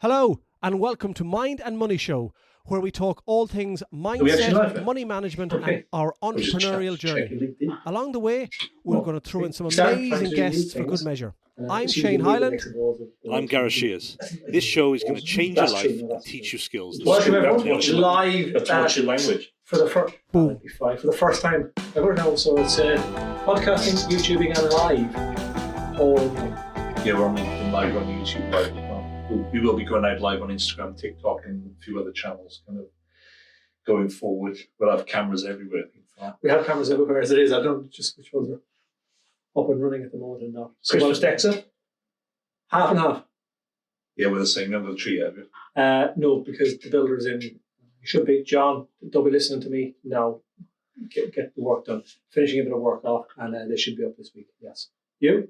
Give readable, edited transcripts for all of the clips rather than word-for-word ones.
Hello and welcome to Mind and Money Show, where we talk all things mindset, money management and our entrepreneurial journey. Along the way, we're going to throw in some amazing guests for good measure. I'm Shane Hyland. I'm Gareth Shears. This show is going to change your life and teach you skills. Welcome everyone, live watch your language. for the first time ever now. So it's podcasting, YouTubing and live all the time. Yeah, we're live on YouTube live as well. We will be going out live on Instagram, TikTok and a few other channels kind of going forward. We'll have cameras everywhere. We have cameras everywhere as it is. I don't know just which ones are up and running at the moment and not. So Christmas Dexa? Half and half. Yeah, we're the same. Remember the tree, have you? No, because the builder's in. You should be. John, they'll be listening to me now. Get the work done. Finishing a bit of work off and they should be up this week. Yes. You?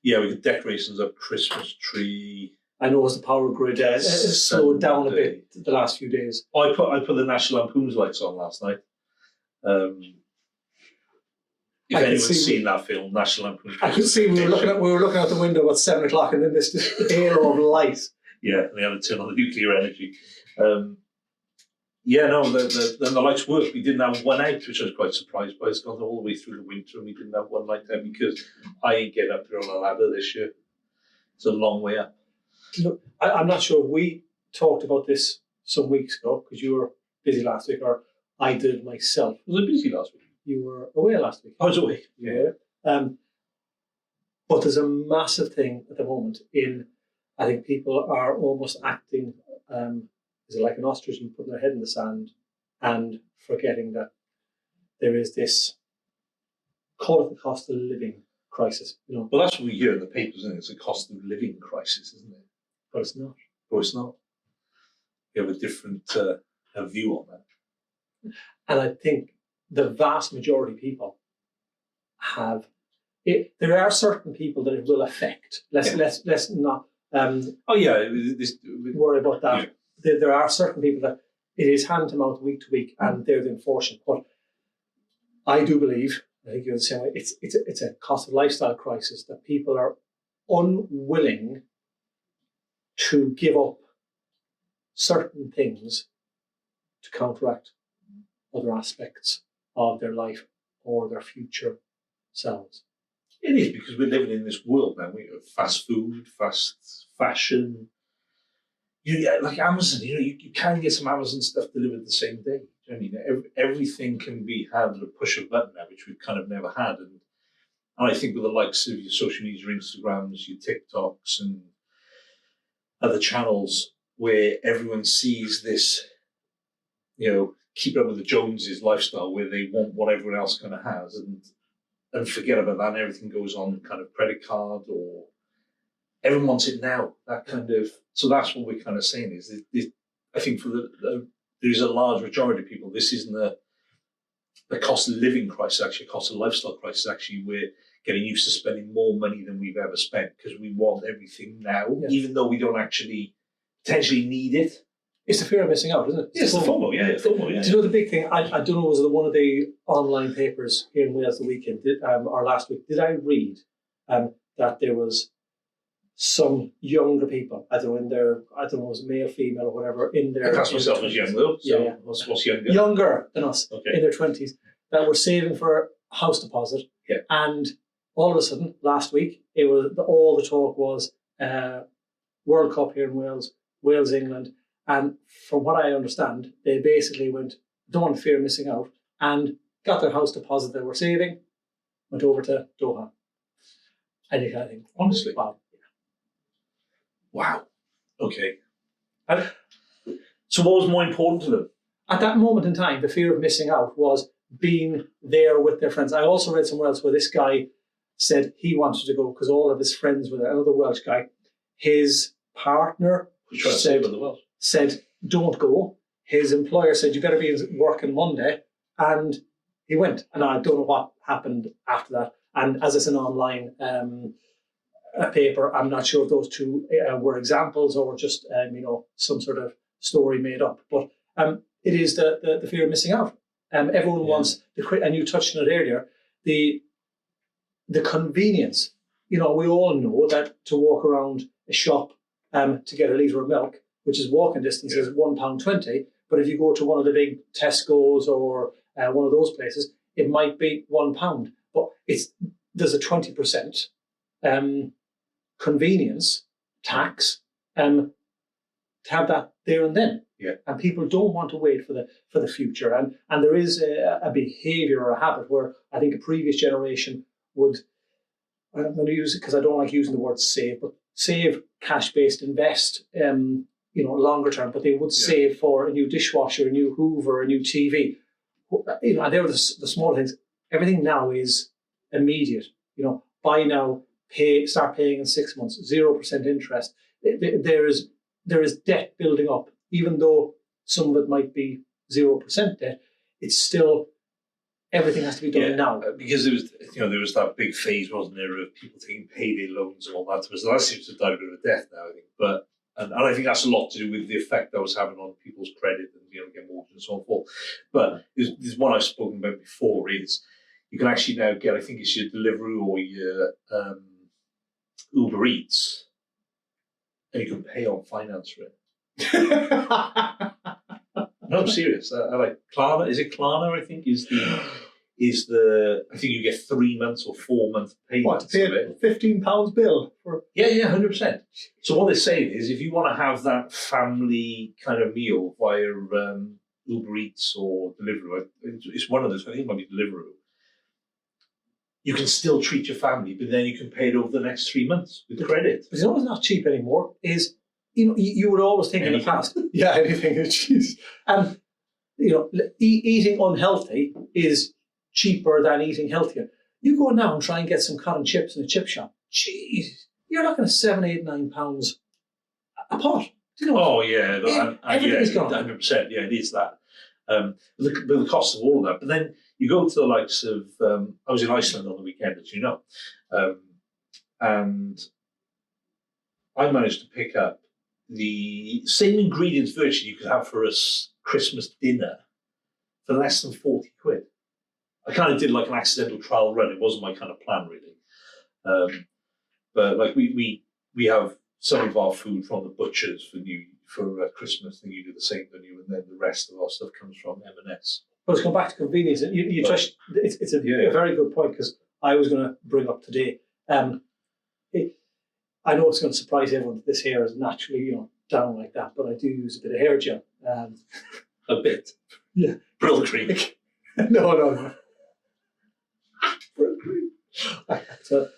Yeah, we got decorations up, Christmas tree. I know as the power grid slowed down a bit the last few days. I put the National Lampoon's lights on last night. If anyone's seen that film, National Lampoon's. I could see we were looking out the window at 7 o'clock, and then this halo of light. Yeah, and they had to turn on the nuclear energy. The lights worked. We didn't have one out, which I was quite surprised by. It's gone all the way through the winter, and we didn't have one light there because I ain't getting up there on a ladder this year. It's a long way up. Look, I'm not sure. We talked about this some weeks ago because you were busy last week, or I did it myself. Was I busy last week? You were away last week. I was away. Yeah. But there's a massive thing at the moment I think people are almost acting, is it like an ostrich and putting their head in the sand and forgetting that there is this, call it the cost of living crisis. You know? Well, that's what we hear in the papers, isn't it? It's a cost of living crisis, isn't it? But it's not. But it's not. We have a different view on that. And I think the vast majority of people have it. There are certain people that it will affect. Let's not worry about that. Yeah. There are certain people that it is hand to mouth, week to week, and they're the unfortunate. But I do believe, I think you're the same way, it's a cost of lifestyle crisis that people are unwilling to give up certain things to counteract other aspects of their life or their future selves. It is, because we're living in this world now. We have fast food, fast fashion. Like Amazon, you can get some Amazon stuff delivered the same day. I mean, everything can be had at a push of a button now, which we've kind of never had. And I think with the likes of your social media, your Instagrams, your TikToks and other channels where everyone sees this, keep up with the Joneses lifestyle where they want what everyone else kind of has and forget about that and everything goes on kind of credit card or everyone wants it now. That kind of, so that's what we're kind of saying is I think for there's a large majority of people, this isn't the cost of living crisis, actually a cost of lifestyle crisis. Actually, we're getting used to spending more money than we've ever spent because we want everything now, even though we don't actually potentially need it. It's the fear of missing out, isn't it? It's the FOMO, yeah. Do you know the big thing? I don't know, was it one of the online papers here in Wales the weekend, or last week, did I read that there was some younger people, I don't know, it was male, female, or whatever, in their... I class myself as young, though. So yeah. What's younger? Younger than us, in their 20s, that were saving for a house deposit. Yeah. And all of a sudden, last week, all the talk was World Cup here in Wales, England. And from what I understand, they basically don't want to fear missing out, and got their house deposit they were saving, went over to Doha. And you kind of think, honestly, wow. Wow. Okay. So what was more important to them? At that moment in time, the fear of missing out was being there with their friends. I also read somewhere else where this guy said he wanted to go because all of his friends were there. Another Welsh guy, his partner said, don't go. His employer said, you better be working Monday. And he went. And I don't know what happened after that. And as it's an online paper, I'm not sure if those two were examples or just, some sort of story made up. But it is the fear of missing out. Everyone wants, and you touched on it earlier, the convenience. We all know that to walk around a shop to get a litre of milk, which is walking distance, is £1.20. But if you go to one of the big Tesco's or one of those places, it might be £1. But there's a 20% convenience tax to have that there and then. Yeah. And people don't want to wait for the future. And there is a behaviour or a habit where I think a previous generation would, I'm going to use it because I don't like using the word save, but save, cash-based, invest, longer term, but they would save for a new dishwasher, a new Hoover, a new TV. And they were the small things. Everything now is immediate. Buy now, start paying in 6 months, 0% interest. There is debt building up, even though some of it might be 0% debt. It's still, everything has to be done now. Because there was that big phase, wasn't there, of people taking payday loans and all that. So that seems to have died a bit of a death now, I think. But and I think that's a lot to do with the effect that was having on people's credit and get mortgage and so on forth. But there's one I've spoken about before is you can actually now get, I think it's your Deliveroo or your Uber Eats, and you can pay on finance for it. No, I'm serious. I like Klarna. Is it Klarna? I think is the. I think you get 3 months or 4 month payments. What, to pay a £15 bill for? Yeah, 100%. So what they're saying is, if you want to have that family kind of meal via Uber Eats or Deliveroo, it's one of those. I think it might be Deliveroo. You can still treat your family, but then you can pay it over the next 3 months with credit. But it's not cheap anymore. You would always think anything. In the past, anything is cheap. And eating unhealthy is cheaper than eating healthier. You go now and try and get some cotton chips in a chip shop. Jeez, you're looking at £7, £8, £9 a pot. Oh yeah, everything is gone. 100%. Yeah, it is that. The cost of all of that. But then you go to the likes of. I was in Iceland on the weekend, as you know, and I managed to pick up the same ingredients virtually you could have for a Christmas dinner for less than 40 quid. I kind of did like an accidental trial run. It wasn't my kind of plan really. But like we have some of our food from the butchers for Christmas, and you do the same, don't you? And then the rest of our stuff comes from M&S. But let's come back to convenience. It's a very good point, because I was going to bring up today. I know it's going to surprise everyone that this hair is naturally, down like that, but I do use a bit of hair gel. A bit? Yeah. Brill cream? No. Brill cream. So,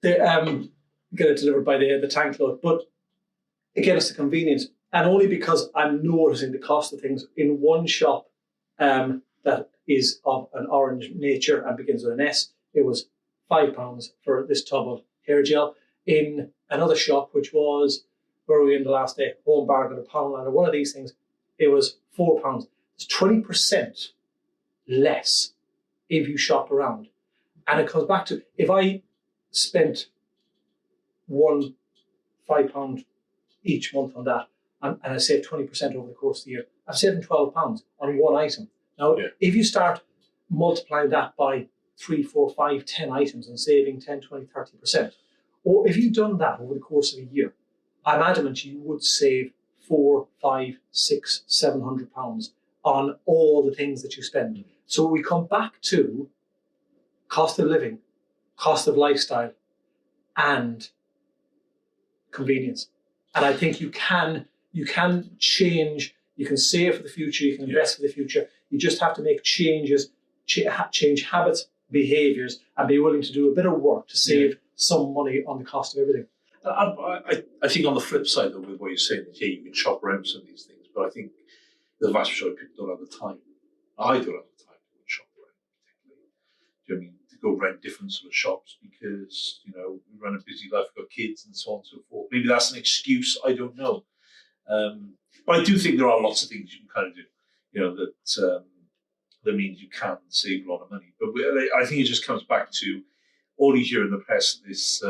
they get it delivered by the tank load. But again, it's the convenience. And only because I'm noticing the cost of things in one shop that is of an orange nature and begins with an S, it was £5 for this tub of hair gel. In another shop, which was, where were we in the last day? Home Bargain or Poundland or one of these things, it was £4. It's 20% less if you shop around. And it comes back to, if I spent £5 each month on that, and I saved 20% over the course of the year, I'm saving £12 on one item. Now, if you start multiplying that by 3, 4, 5, 10 items and saving 10, 20, 30%, or if you've done that over the course of a year, I'm adamant you would save £400, £500, £600, £700 on all the things that you spend. So we come back to cost of living, cost of lifestyle, and convenience. And I think you can change, you can save for the future, you can invest for the future. You just have to make changes, change habits, behaviours, and be willing to do a bit of work to save some money on the cost of everything. I think on the flip side, though, with what you're saying, that you can shop around some of these things, but I think the vast majority of people don't have the time. I don't have the time to shop around, particularly. Do you know what I mean? To go around different sort of shops because, we run a busy life, we've got kids and so on and so forth. Maybe that's an excuse, I don't know. But I do think there are lots of things you can kind of do, that means you can save a lot of money. But I think it just comes back to all you hear in the press, this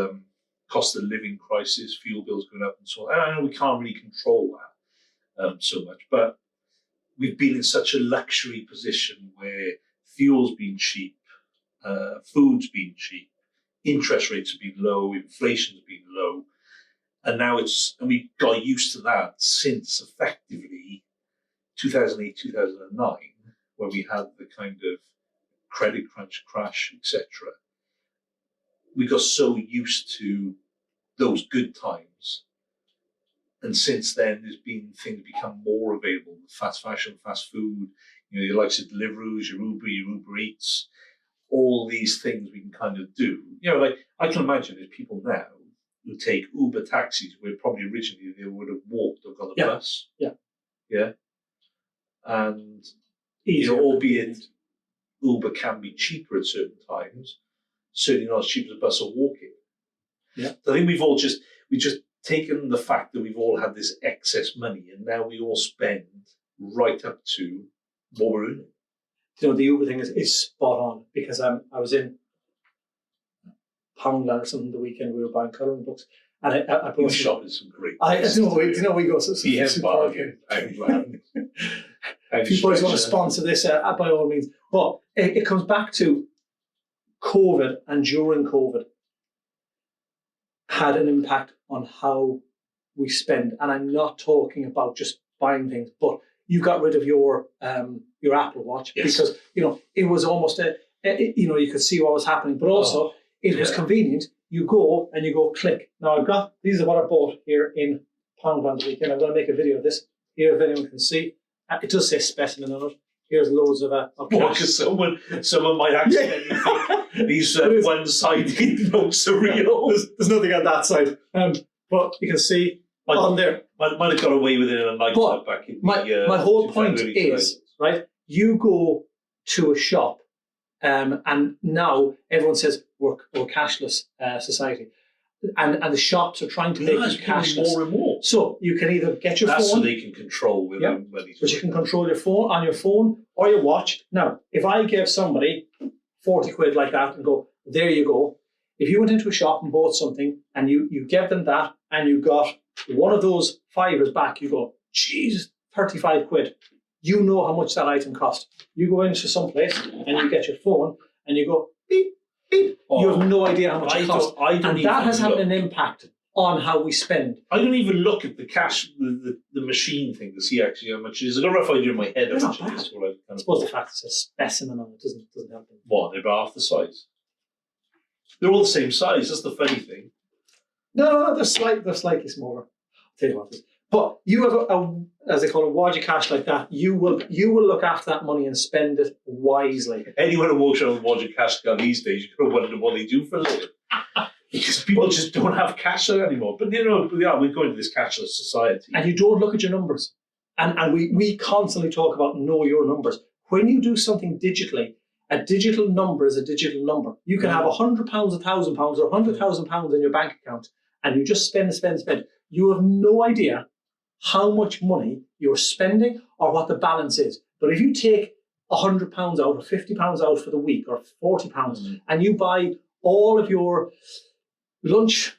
cost of living crisis, fuel bills going up and so on. And I know we can't really control that so much, but we've been in such a luxury position where fuel's been cheap, food's been cheap, interest rates have been low, inflation's been low. And now and we got used to that since effectively 2008, 2009, when we had the kind of credit crunch crash, etc. We got so used to those good times. And since then, there's been things become more available: fast fashion, fast food, your likes of Deliveroo, your Uber Eats, all these things we can kind of do. Like I can imagine there's people now who take Uber taxis where probably originally they would have walked or got a bus. Yeah. And albeit Uber can be cheaper at certain times, certainly not as cheap as a bus or walking. Yeah. So I think we've just taken the fact that we've all had this excess money, and now we all spend right up to what we're earning. The Uber thing is spot on, because I was in Poundland or something the weekend. We were buying colouring books, and I bought shopping some great. We go to bargain. If you boys want to sponsor this, by all means. But it comes back to COVID, and during COVID had an impact on how we spend. And I'm not talking about just buying things, but you got rid of your Apple Watch because it was almost you could see what was happening, but also it was convenient. You go click. Now these are what I bought here in Poundland the weekend. I'm going to make a video of this here if anyone can see. It does say specimen on it. Here's loads of because someone might accidentally think these one-sided notes are real. There's nothing on that side. But you can see on there. Might have got away with it in a nightclub back in my whole point is, right, you go to a shop and now everyone says we're cashless society. And the shops are trying to make it cashless more and more. So you can either get your phone. That's so they can control with them. But you can control your phone on your phone or your watch. Now, if I gave somebody 40 quid like that and go, there you go. If you went into a shop and bought something and you gave them that and you got one of those fivers back, you go, Jesus, 35 quid. You know how much that item cost. You go into some place and you get your phone and you go, beep, beep. You have no idea how much it costs. And that has had an impact on how we spend. I don't even look at the cash, the machine thing to see actually how much it is. I've got a rough idea in my head how much it is. I suppose the fact it's a specimen on it doesn't help them. What, they're about half the size? They're all the same size, that's the funny thing. No, they're slightly smaller. I'll tell you what this. But you have a as they call it, wad of cash like that. You will look after that money and spend it wisely. Anyone who walks around with a wad of cash these days, you're going to wonder what they do for a living. Because people just don't have cash anymore. But we're going to this cashless society. And you don't look at your numbers. And we constantly talk about know your numbers. When you do something digitally, a digital number is a digital number. You can have £100, £1,000 or £100,000 in your bank account and you just spend. You have no idea how much money you're spending or what the balance is. But if you take £100 out or £50 out for the week or £40 and you buy all of your lunch,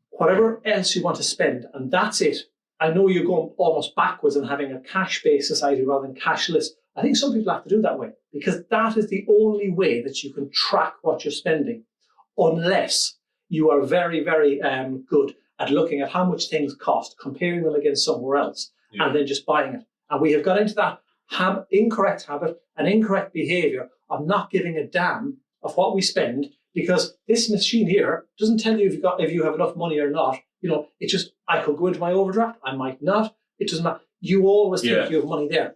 whatever else you want to spend, and that's it. I know you're going almost backwards and having a cash-based society rather than cashless. I think some people have to do it that way because that is the only way that you can track what you're spending, unless you are very, very good at looking at how much things cost, comparing them against somewhere else, and then just buying it. And we have got into that incorrect habit and incorrect behaviour of not giving a damn of what we spend, because this machine here doesn't tell you if you have enough money or not. It just, I could go into my overdraft, I might not. It doesn't matter. You always think you have money there.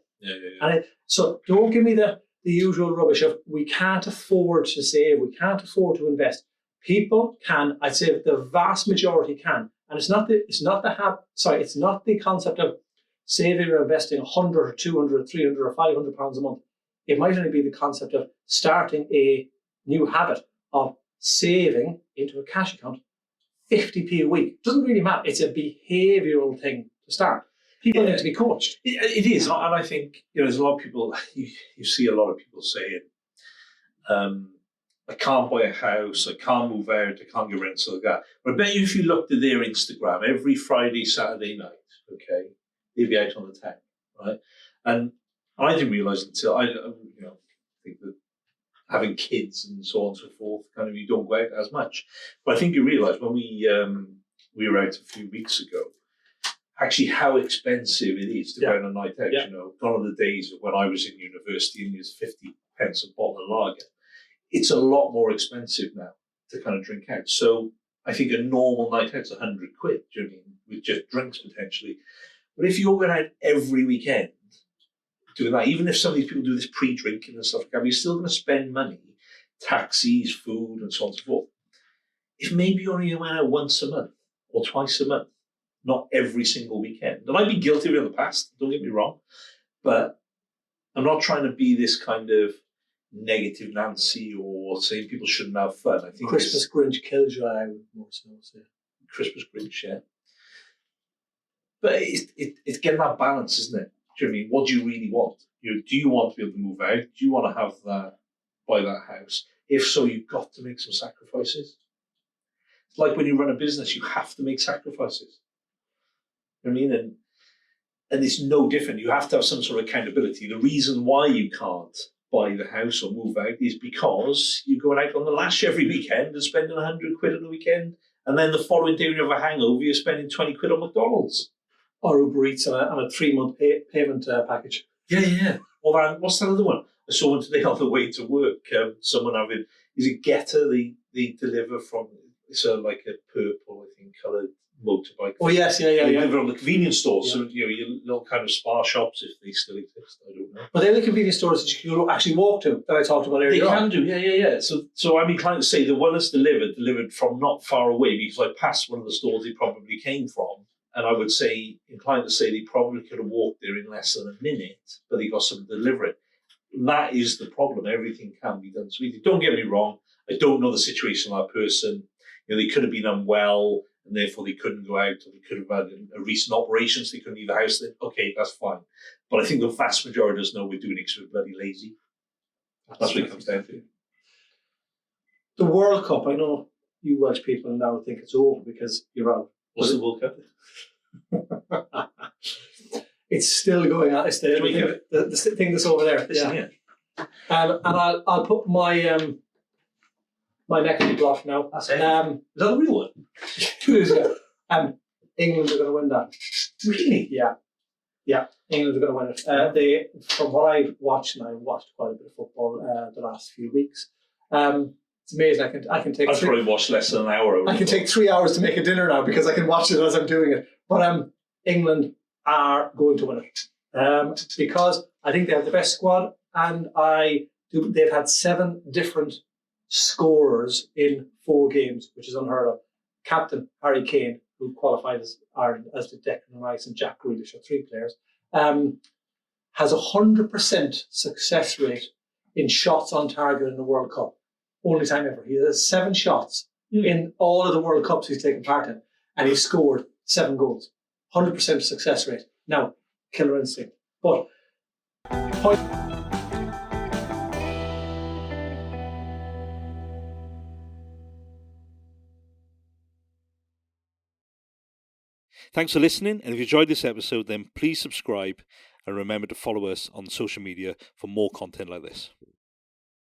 And so don't give me the usual rubbish of we can't afford to save, we can't afford to invest. People can, I'd say the vast majority can. And it's not the concept of saving or investing 100 or 200 or 300 or 500 pounds a month. It might only be the concept of starting a new habit of saving into a cash account 50p a week. It doesn't really matter. It's a behavioural thing to start. People need to be coached. It is. And I think there's a lot of people, you see a lot of people saying, I can't buy a house, I can't move out, I can't get rent, so like that. But I bet you if you looked at their Instagram every Friday, Saturday night, okay, they'd be out on the town, right? And I didn't realise until I think that having kids and so on and so forth, kind of you don't go out as much. But I think you realise when we we were out a few weeks ago, actually how expensive it is to go on a night out. You know, gone are the days of when I was in university and it was 50 pence a bottle of lager. It's a lot more expensive now to kind of drink out. So I think a normal night out's 100 quid, do you know what I mean? With just drinks potentially. But if you're going out every weekend doing that, even if some of these people do this pre-drinking and stuff, you're still going to spend money, taxis, food, and so on and so forth. If maybe you only went out once a month or twice a month, not every single weekend. And I've been guilty of it in the past, don't get me wrong, but I'm not trying to be this kind of negative Nancy or saying people shouldn't have fun. I think Christmas Grinch kills you, I would more so say. Christmas Grinch, yeah. But it's getting that balance, isn't it? Do you know what I mean? What do you really want? Do you want to be able to move out? Do you want to have that, buy that house? If so, you've got to make some sacrifices. It's like when you run a business, you have to make sacrifices. You know what I mean? And it's no different. You have to have some sort of accountability. The reason why you can't buy the house or move out is because you're going out on the lash every weekend and spending 100 quid on the weekend. And then the following day when you have a hangover, you're spending 20 quid on McDonald's. Or Uber Eats on a 3-month payment package. Yeah. Or what's that other one? I saw one today on the way to work. Someone having, is it Getter? They deliver from, it's like a purple, I think, coloured motorbike. Oh, yes, yeah. They deliver on the convenience stores. Yeah. So, your little kind of spa shops, if they still exist, I don't know. But they're the convenience stores that you can actually walk to, that I talked about earlier. They can do, yeah. So I'm inclined to say the one that's delivered from not far away, because I passed one of the stores they probably came from. And I would say, inclined to say they probably could have walked there in less than a minute, but they got someone to deliver it. That is the problem. Everything can be done sweetly. Don't get me wrong. I don't know the situation of that person. They could have been unwell, and therefore they couldn't go out, or they could have had a recent operation, so they couldn't leave the house. Then, okay, that's fine. But I think the vast majority of us know we're doing it because we're bloody lazy. That's what it comes down to. The World Cup, I know you Welsh people now think it's over because you're out. What's the World Cup? It's still going on. It's the thing that's over there. Yeah. And I'll put my my neck on the block now. That's it. Is that the real one? 2 days ago. England are going to win that. Really? Yeah. England are going to win it. From what I've watched, and I've watched quite a bit of football the last few weeks. It's amazing. I can take. I've probably watched less than an hour. I can take 3 hours to make a dinner now because I can watch it as I'm doing it. But England are going to win it because I think they have the best squad, and they've had 7 different scorers in 4 games, which is unheard of. Captain Harry Kane, who qualified as Ireland, as did Declan Rice and Jack Grealish, are 3 players, has 100% success rate in shots on target in the World Cup. Only time ever. He has 7 shots in all of the World Cups he's taken part in, and he scored 7 goals. 100% success rate. Now, killer instinct. But Thanks for listening, and if you enjoyed this episode, then please subscribe and remember to follow us on social media for more content like this.